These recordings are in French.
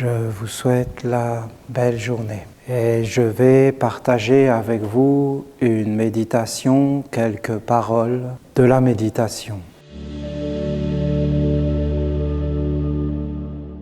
Je vous souhaite la belle journée et je vais partager avec vous une méditation, quelques paroles de la méditation.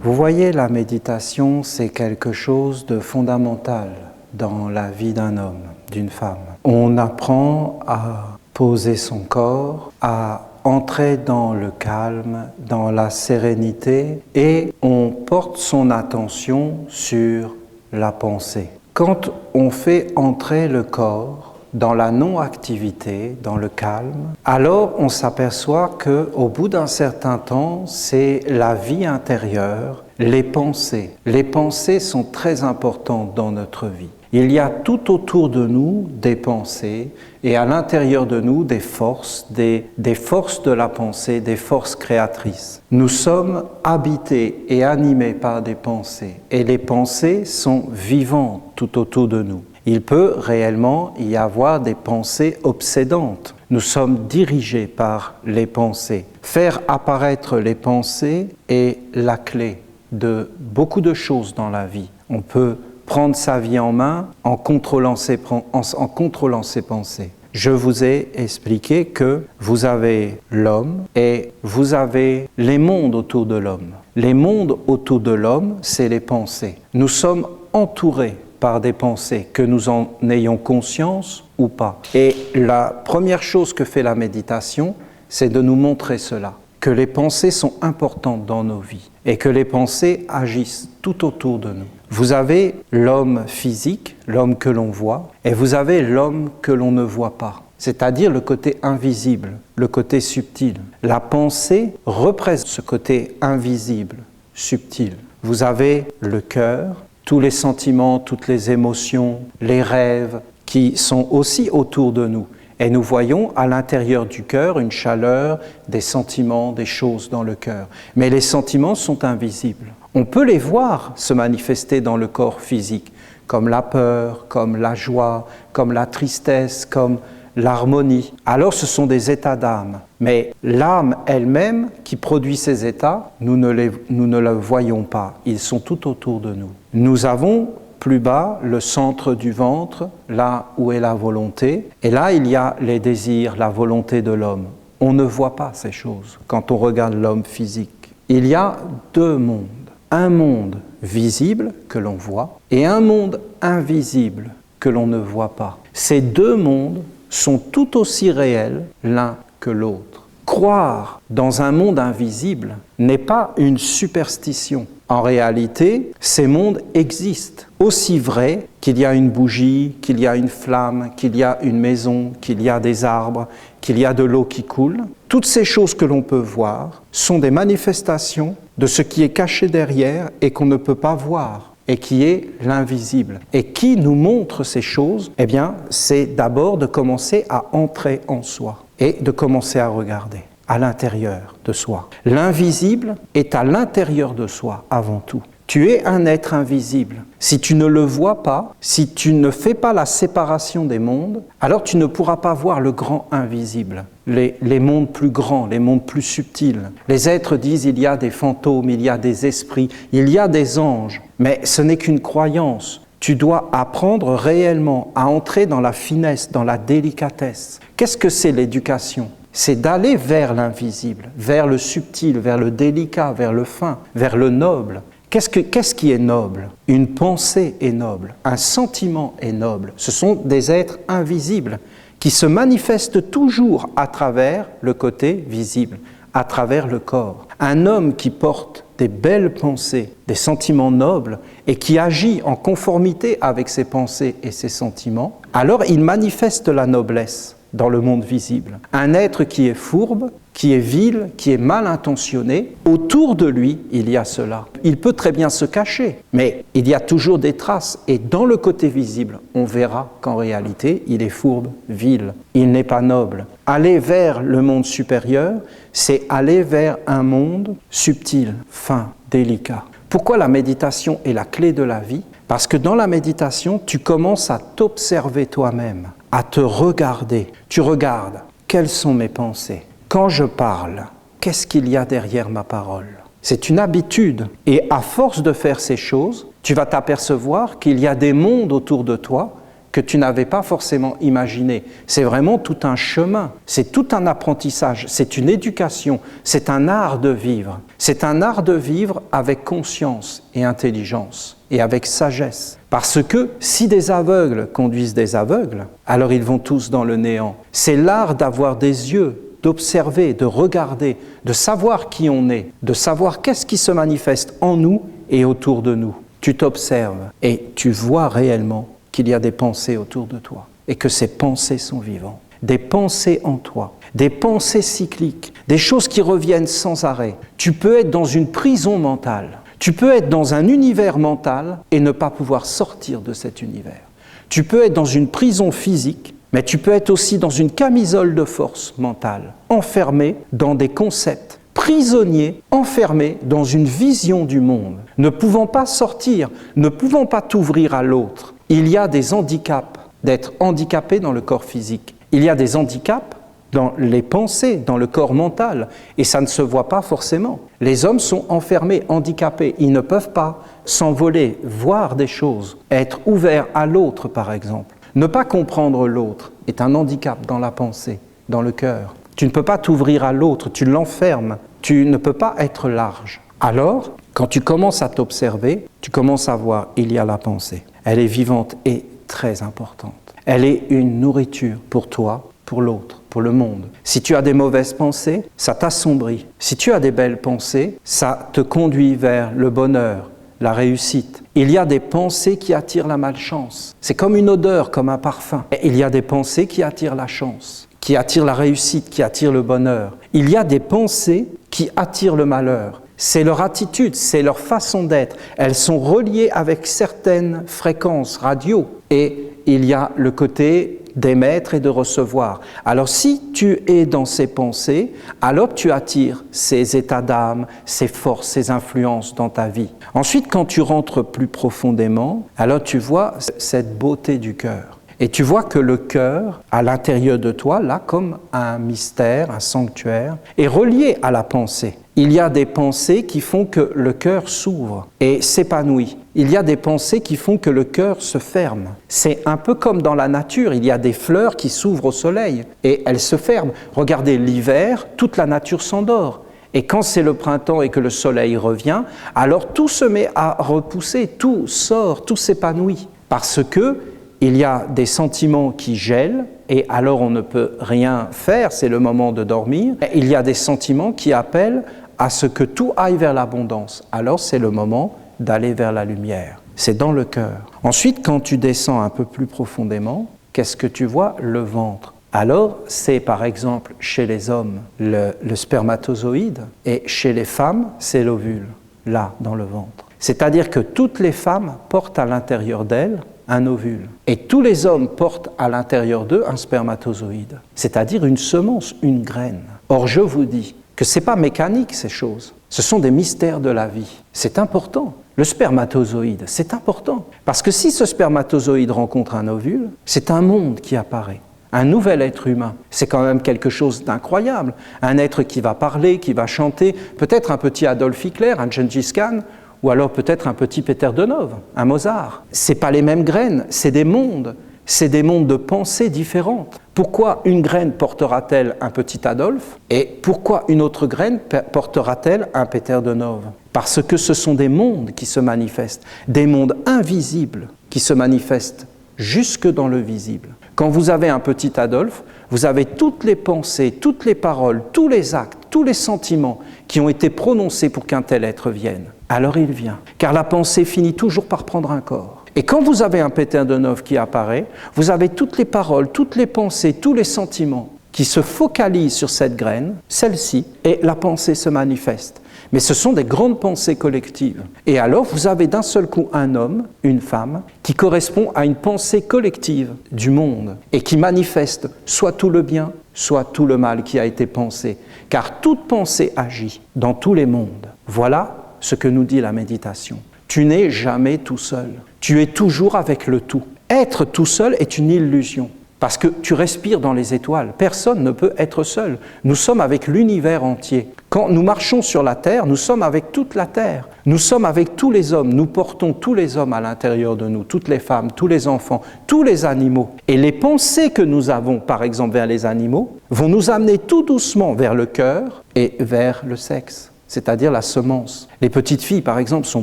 Vous voyez, la méditation, c'est quelque chose de fondamental dans la vie d'un homme, d'une femme. On apprend à poser son corps, à entrer dans le calme, dans la sérénité, et on porte son attention sur la pensée. Quand on fait entrer le corps dans la non-activité, dans le calme, alors on s'aperçoit qu'au bout d'un certain temps, c'est la vie intérieure, les pensées. Les pensées sont très importantes dans notre vie. Il y a tout autour de nous des pensées et à l'intérieur de nous des forces de la pensée, des forces créatrices. Nous sommes habités et animés par des pensées et les pensées sont vivantes tout autour de nous. Il peut réellement y avoir des pensées obsédantes. Nous sommes dirigés par les pensées. Faire apparaître les pensées est la clé de beaucoup de choses dans la vie. On peut prendre sa vie en main en contrôlant ses pensées. Je vous ai expliqué que vous avez l'homme et vous avez les mondes autour de l'homme. Les mondes autour de l'homme, c'est les pensées. Nous sommes entourés par des pensées, que nous en ayons conscience ou pas. Et la première chose que fait la méditation, c'est de nous montrer cela, que les pensées sont importantes dans nos vies et que les pensées agissent tout autour de nous. Vous avez l'homme physique, l'homme que l'on voit, et vous avez l'homme que l'on ne voit pas, c'est-à-dire le côté invisible, le côté subtil. La pensée représente ce côté invisible, subtil. Vous avez le cœur, tous les sentiments, toutes les émotions, les rêves qui sont aussi autour de nous. Et nous voyons à l'intérieur du cœur une chaleur, des sentiments, des choses dans le cœur. Mais les sentiments sont invisibles. On peut les voir se manifester dans le corps physique, comme la peur, comme la joie, comme la tristesse, comme l'harmonie. Alors ce sont des états d'âme. Mais l'âme elle-même qui produit ces états, nous ne le voyons pas. Ils sont tout autour de nous. Nous avons plus bas, le centre du ventre, là où est la volonté. Et là, il y a les désirs, la volonté de l'homme. On ne voit pas ces choses quand on regarde l'homme physique. Il y a deux mondes. Un monde visible que l'on voit et un monde invisible que l'on ne voit pas. Ces deux mondes sont tout aussi réels l'un que l'autre. Croire dans un monde invisible n'est pas une superstition. En réalité, ces mondes existent. Aussi vrai qu'il y a une bougie, qu'il y a une flamme, qu'il y a une maison, qu'il y a des arbres, qu'il y a de l'eau qui coule. Toutes ces choses que l'on peut voir sont des manifestations de ce qui est caché derrière et qu'on ne peut pas voir, et qui est l'invisible. Et qui nous montre ces choses? Eh bien, c'est d'abord de commencer à entrer en soi et de commencer à regarder à l'intérieur de soi. L'invisible est à l'intérieur de soi avant tout. Tu es un être invisible. Si tu ne le vois pas, si tu ne fais pas la séparation des mondes, alors tu ne pourras pas voir le grand invisible, les mondes plus grands, les mondes plus subtils. Les êtres disent il y a des fantômes, il y a des esprits, il y a des anges, mais ce n'est qu'une croyance. Tu dois apprendre réellement à entrer dans la finesse, dans la délicatesse. Qu'est-ce que c'est l'éducation ? C'est d'aller vers l'invisible, vers le subtil, vers le délicat, vers le fin, vers le noble. Qu'est-ce qui est noble? Une pensée est noble, un sentiment est noble. Ce sont des êtres invisibles qui se manifestent toujours à travers le côté visible, à travers le corps. Un homme qui porte des belles pensées, des sentiments nobles et qui agit en conformité avec ses pensées et ses sentiments, alors il manifeste la noblesse dans le monde visible. Un être qui est fourbe, qui est vil, qui est mal intentionné, autour de lui, il y a cela. Il peut très bien se cacher, mais il y a toujours des traces. Et dans le côté visible, on verra qu'en réalité, il est fourbe, vil. Il n'est pas noble. Aller vers le monde supérieur, c'est aller vers un monde subtil, fin, délicat. Pourquoi la méditation est la clé de la vie? Parce que dans la méditation, tu commences à t'observer toi-même, à te regarder. Tu regardes, quelles sont mes pensées? Quand je parle, qu'est-ce qu'il y a derrière ma parole? C'est une habitude. Et à force de faire ces choses, tu vas t'apercevoir qu'il y a des mondes autour de toi que tu n'avais pas forcément imaginé. C'est vraiment tout un chemin, c'est tout un apprentissage, c'est une éducation, c'est un art de vivre. C'est un art de vivre avec conscience et intelligence et avec sagesse. Parce que si des aveugles conduisent des aveugles, alors ils vont tous dans le néant. C'est l'art d'avoir des yeux, d'observer, de regarder, de savoir qui on est, de savoir qu'est-ce qui se manifeste en nous et autour de nous. Tu t'observes et tu vois réellement qu'il y a des pensées autour de toi et que ces pensées sont vivantes. Des pensées en toi, des pensées cycliques, des choses qui reviennent sans arrêt. Tu peux être dans une prison mentale, tu peux être dans un univers mental et ne pas pouvoir sortir de cet univers. Tu peux être dans une prison physique, mais tu peux être aussi dans une camisole de force mentale, enfermé dans des concepts, prisonnier, enfermé dans une vision du monde, ne pouvant pas sortir, ne pouvant pas t'ouvrir à l'autre. Il y a des handicaps d'être handicapé dans le corps physique. Il y a des handicaps dans les pensées, dans le corps mental, et ça ne se voit pas forcément. Les hommes sont enfermés, handicapés, ils ne peuvent pas s'envoler, voir des choses, être ouverts à l'autre par exemple. Ne pas comprendre l'autre est un handicap dans la pensée, dans le cœur. Tu ne peux pas t'ouvrir à l'autre, tu l'enfermes, tu ne peux pas être large. Alors, quand tu commences à t'observer, tu commences à voir, il y a la pensée. Elle est vivante et très importante. Elle est une nourriture pour toi, pour l'autre, pour le monde. Si tu as des mauvaises pensées, ça t'assombrit. Si tu as des belles pensées, ça te conduit vers le bonheur, la réussite. Il y a des pensées qui attirent la malchance. C'est comme une odeur, comme un parfum. Et il y a des pensées qui attirent la chance, qui attirent la réussite, qui attirent le bonheur. Il y a des pensées qui attirent le malheur. C'est leur attitude, c'est leur façon d'être. Elles sont reliées avec certaines fréquences radio. Et il y a le côté d'émettre et de recevoir. Alors si tu es dans ces pensées, alors tu attires ces états d'âme, ces forces, ces influences dans ta vie. Ensuite, quand tu rentres plus profondément, alors tu vois cette beauté du cœur. Et tu vois que le cœur, à l'intérieur de toi, là, comme un mystère, un sanctuaire, est relié à la pensée. Il y a des pensées qui font que le cœur s'ouvre et s'épanouit. Il y a des pensées qui font que le cœur se ferme. C'est un peu comme dans la nature, il y a des fleurs qui s'ouvrent au soleil et elles se ferment. Regardez, l'hiver, toute la nature s'endort. Et quand c'est le printemps et que le soleil revient, alors tout se met à repousser, tout sort, tout s'épanouit. Parce que il y a des sentiments qui gèlent et alors on ne peut rien faire, c'est le moment de dormir. Il y a des sentiments qui appellent à ce que tout aille vers l'abondance. Alors c'est le moment d'aller vers la lumière. C'est dans le cœur. Ensuite, quand tu descends un peu plus profondément, qu'est-ce que tu vois? Le ventre. Alors, c'est par exemple chez les hommes le spermatozoïde et chez les femmes, c'est l'ovule, là, dans le ventre. C'est-à-dire que toutes les femmes portent à l'intérieur d'elles un ovule. Et tous les hommes portent à l'intérieur d'eux un spermatozoïde, c'est-à-dire une semence, une graine. Or, je vous dis que ce n'est pas mécanique ces choses, ce sont des mystères de la vie. C'est important. Le spermatozoïde, c'est important. Parce que si ce spermatozoïde rencontre un ovule, c'est un monde qui apparaît. Un nouvel être humain, c'est quand même quelque chose d'incroyable. Un être qui va parler, qui va chanter, peut-être un petit Adolf Hitler, un Gengis Khan, ou alors peut-être un petit Peter de Nove, un Mozart. Ce n'est pas les mêmes graines, c'est des mondes de pensées différentes. Pourquoi une graine portera-t-elle un petit Adolphe et pourquoi une autre graine portera-t-elle un Peter de Nove? Parce que ce sont des mondes qui se manifestent, des mondes invisibles qui se manifestent jusque dans le visible. Quand vous avez un petit Adolphe, vous avez toutes les pensées, toutes les paroles, tous les actes, tous les sentiments qui ont été prononcés pour qu'un tel être vienne. Alors il vient, car la pensée finit toujours par prendre un corps. Et quand vous avez un Peter de Nove qui apparaît, vous avez toutes les paroles, toutes les pensées, tous les sentiments qui se focalisent sur cette graine, celle-ci, et la pensée se manifeste. Mais ce sont des grandes pensées collectives. Et alors vous avez d'un seul coup un homme, une femme, qui correspond à une pensée collective du monde et qui manifeste soit tout le bien, soit tout le mal qui a été pensé. Car toute pensée agit dans tous les mondes. Voilà ce que nous dit la méditation. Tu n'es jamais tout seul. Tu es toujours avec le tout. Être tout seul est une illusion. Parce que tu respires dans les étoiles. Personne ne peut être seul. Nous sommes avec l'univers entier. Quand nous marchons sur la terre, nous sommes avec toute la terre. Nous sommes avec tous les hommes. Nous portons tous les hommes à l'intérieur de nous, toutes les femmes, tous les enfants, tous les animaux. Et les pensées que nous avons, par exemple, vers les animaux, vont nous amener tout doucement vers le cœur et vers le sexe, c'est-à-dire la semence. Les petites filles, par exemple, sont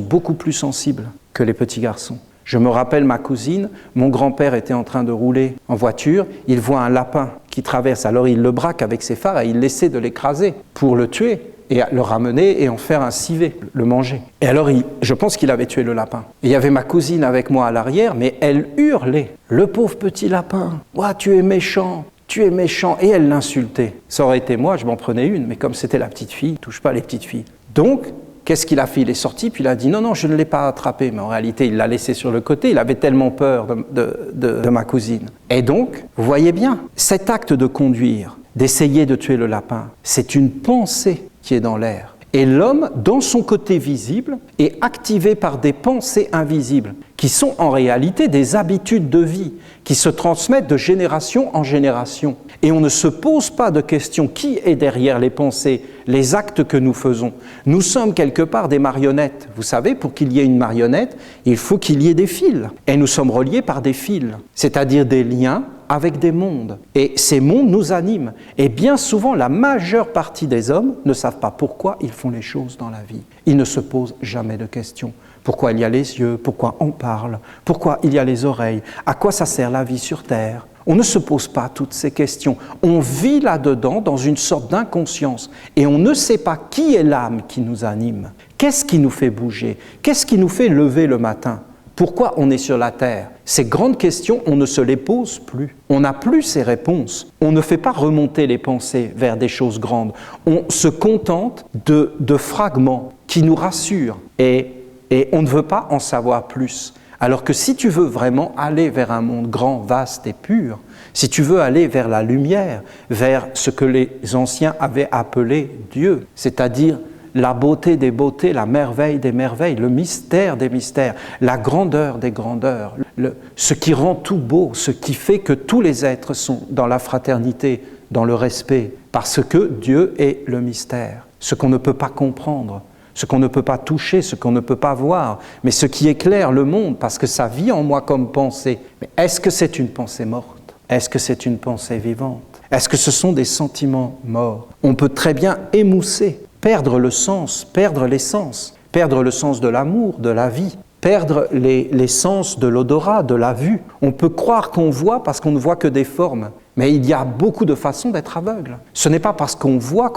beaucoup plus sensibles que les petits garçons. Je me rappelle ma cousine, mon grand-père était en train de rouler en voiture, il voit un lapin qui traverse, alors il le braque avec ses phares et il essaie de l'écraser pour le tuer et le ramener et en faire un civet, le manger. Et alors je pense qu'il avait tué le lapin. Et il y avait ma cousine avec moi à l'arrière, mais elle hurlait. Le pauvre petit lapin, « Ouah, tu es méchant !» Tu es méchant, et elle l'insultait. Ça aurait été moi, je m'en prenais une, mais comme c'était la petite fille, touche pas les petites filles. Donc, qu'est-ce qu'il a fait? Il est sorti, puis il a dit non, je ne l'ai pas attrapé. Mais en réalité, il l'a laissé sur le côté. Il avait tellement peur de ma cousine. Et donc, vous voyez bien, cet acte de conduire, d'essayer de tuer le lapin, c'est une pensée qui est dans l'air. Et l'homme, dans son côté visible, est activé par des pensées invisibles, qui sont en réalité des habitudes de vie, qui se transmettent de génération en génération. Et on ne se pose pas de questions qui est derrière les pensées, les actes que nous faisons. Nous sommes quelque part des marionnettes. Vous savez, pour qu'il y ait une marionnette, il faut qu'il y ait des fils. Et nous sommes reliés par des fils, c'est-à-dire des liens avec des mondes. Et ces mondes nous animent. Et bien souvent, la majeure partie des hommes ne savent pas pourquoi ils font les choses dans la vie. Ils ne se posent jamais de questions. Pourquoi il y a les yeux? Pourquoi on parle? Pourquoi il y a les oreilles? À quoi ça sert la vie sur Terre? On ne se pose pas toutes ces questions. On vit là-dedans dans une sorte d'inconscience. Et on ne sait pas qui est l'âme qui nous anime. Qu'est-ce qui nous fait bouger? Qu'est-ce qui nous fait lever le matin? Pourquoi on est sur la terre? Ces grandes questions, on ne se les pose plus. On n'a plus ces réponses. On ne fait pas remonter les pensées vers des choses grandes. On se contente de fragments qui nous rassurent et on ne veut pas en savoir plus. Alors que si tu veux vraiment aller vers un monde grand, vaste et pur, si tu veux aller vers la lumière, vers ce que les anciens avaient appelé Dieu, c'est-à-dire la beauté des beautés, la merveille des merveilles, le mystère des mystères, la grandeur des grandeurs, ce qui rend tout beau, ce qui fait que tous les êtres sont dans la fraternité, dans le respect, parce que Dieu est le mystère, ce qu'on ne peut pas comprendre, ce qu'on ne peut pas toucher, ce qu'on ne peut pas voir, mais ce qui éclaire le monde, parce que ça vit en moi comme pensée. Mais est-ce que c'est une pensée morte? Est-ce que c'est une pensée vivante? Est-ce que ce sont des sentiments morts? On peut très bien émousser, perdre le sens, perdre l'essence, perdre le sens de l'amour, de la vie, perdre les sens de l'odorat, de la vue. On peut croire qu'on voit parce qu'on ne voit que des formes, mais il y a beaucoup de façons d'être aveugle. Ce n'est pas parce qu'on voit,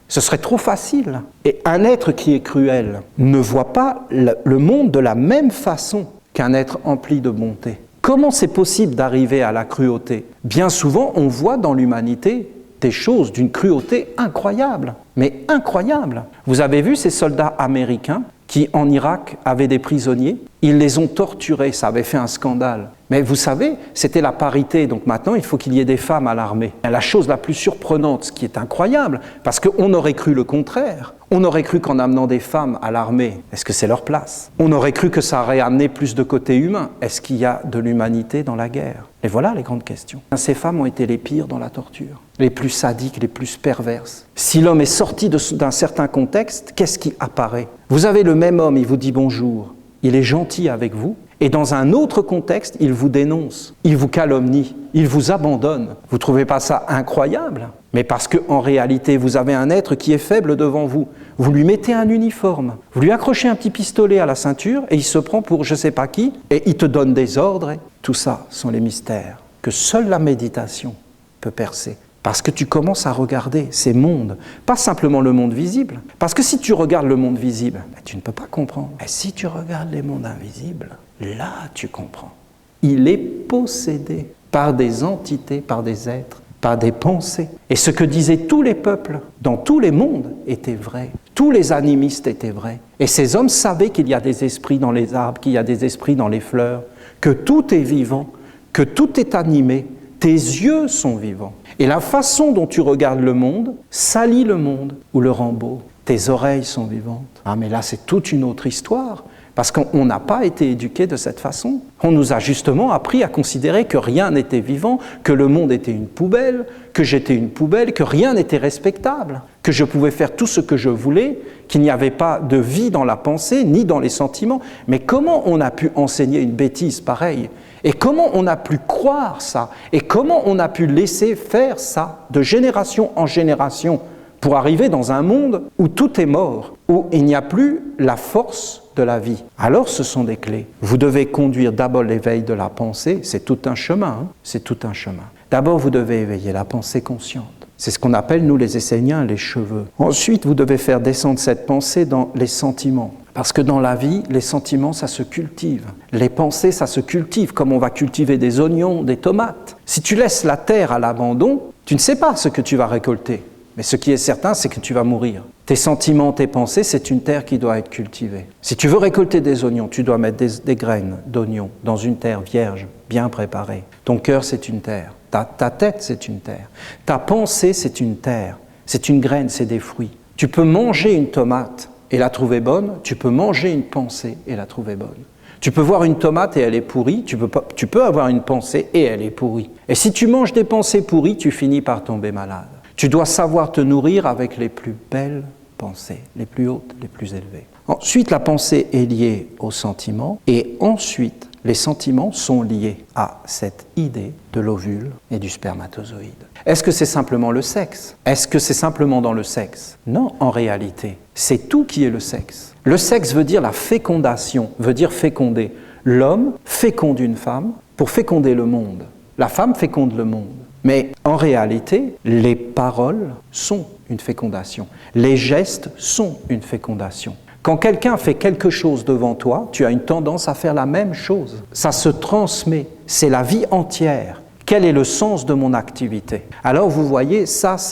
ce serait trop facile. Et un être qui est cruel ne voit pas le monde de la même façon qu'un être empli de bonté. Comment c'est possible d'arriver à la cruauté? Bien souvent, on voit dans l'humanité des choses d'une cruauté incroyable, mais incroyable. Vous avez vu ces soldats américains qui, en Irak, avaient des prisonniers? Ils les ont torturés, ça avait fait un scandale. Mais vous savez, c'était la parité, donc maintenant il faut qu'il y ait des femmes à l'armée. Et la chose la plus surprenante, ce qui est incroyable, parce qu'on aurait cru le contraire, on aurait cru qu'en amenant des femmes à l'armée, est-ce que c'est leur place? On aurait cru que ça aurait amené plus de côté humain. Est-ce qu'il y a de l'humanité dans la guerre? Et voilà les grandes questions. Ces femmes ont été les pires dans la torture, les plus sadiques, les plus perverses. Si l'homme est sorti d'un certain contexte, qu'est-ce qui apparaît? Vous avez le même homme, il vous dit bonjour, il est gentil avec vous, et dans un autre contexte, il vous dénonce, il vous calomnie, il vous abandonne. Vous ne trouvez pas ça incroyable? Mais parce qu'en réalité, vous avez un être qui est faible devant vous. Vous lui mettez un uniforme, vous lui accrochez un petit pistolet à la ceinture et il se prend pour je ne sais pas qui et il te donne des ordres. Tout ça sont les mystères que seule la méditation peut percer. Parce que tu commences à regarder ces mondes, pas simplement le monde visible. Parce que si tu regardes le monde visible, tu ne peux pas comprendre. Et si tu regardes les mondes invisibles, là tu comprends. Il est possédé par des entités, par des êtres, par des pensées. Et ce que disaient tous les peuples dans tous les mondes était vrai. Tous les animistes étaient vrais. Et ces hommes savaient qu'il y a des esprits dans les arbres, qu'il y a des esprits dans les fleurs, que tout est vivant, que tout est animé. Tes yeux sont vivants. Et la façon dont tu regardes le monde salit le monde ou le rend beau. Tes oreilles sont vivantes. Ah mais là c'est toute une autre histoire. Parce qu'on n'a pas été éduqué de cette façon. On nous a justement appris à considérer que rien n'était vivant, que le monde était une poubelle, que j'étais une poubelle, que rien n'était respectable, que je pouvais faire tout ce que je voulais, qu'il n'y avait pas de vie dans la pensée, ni dans les sentiments. Mais comment on a pu enseigner une bêtise pareille ? Et comment on a pu croire ça ? Et comment on a pu laisser faire ça de génération en génération pour arriver dans un monde où tout est mort, où il n'y a plus la force de la vie? Alors ce sont des clés. Vous devez conduire d'abord l'éveil de la pensée, c'est tout un chemin, c'est tout un chemin. D'abord vous devez éveiller la pensée consciente. C'est ce qu'on appelle, nous les Esséniens, les cheveux. Ensuite, vous devez faire descendre cette pensée dans les sentiments. Parce que dans la vie, les sentiments, ça se cultive. Les pensées, ça se cultive, comme on va cultiver des oignons, des tomates. Si tu laisses la terre à l'abandon, tu ne sais pas ce que tu vas récolter. Mais ce qui est certain, c'est que tu vas mourir. Tes sentiments, tes pensées, c'est une terre qui doit être cultivée. Si tu veux récolter des oignons, tu dois mettre des graines d'oignons dans une terre vierge, bien préparée. Ton cœur, c'est une terre. Ta tête, c'est une terre. Ta pensée, c'est une terre. C'est une graine, c'est des fruits. Tu peux manger une tomate et la trouver bonne. Tu peux manger une pensée et la trouver bonne. Tu peux voir une tomate et elle est pourrie. Tu peux avoir une pensée et elle est pourrie. Et si tu manges des pensées pourries, tu finis par tomber malade. Tu dois savoir te nourrir avec les plus belles pensées, les plus hautes, les plus élevées. Ensuite, la pensée est liée aux sentiments et ensuite, les sentiments sont liés à cette idée de l'ovule et du spermatozoïde. Est-ce que c'est simplement le sexe ? Est-ce que c'est simplement dans le sexe ? Non, en réalité, c'est tout qui est le sexe. Le sexe veut dire la fécondation, veut dire féconder. L'homme féconde une femme pour féconder le monde. La femme féconde le monde. Mais en réalité, les paroles sont une fécondation. Les gestes sont une fécondation. Quand quelqu'un fait quelque chose devant toi, tu as une tendance à faire la même chose. Ça se transmet, c'est la vie entière. Quel est le sens de mon activité ? Alors vous voyez, ça c'est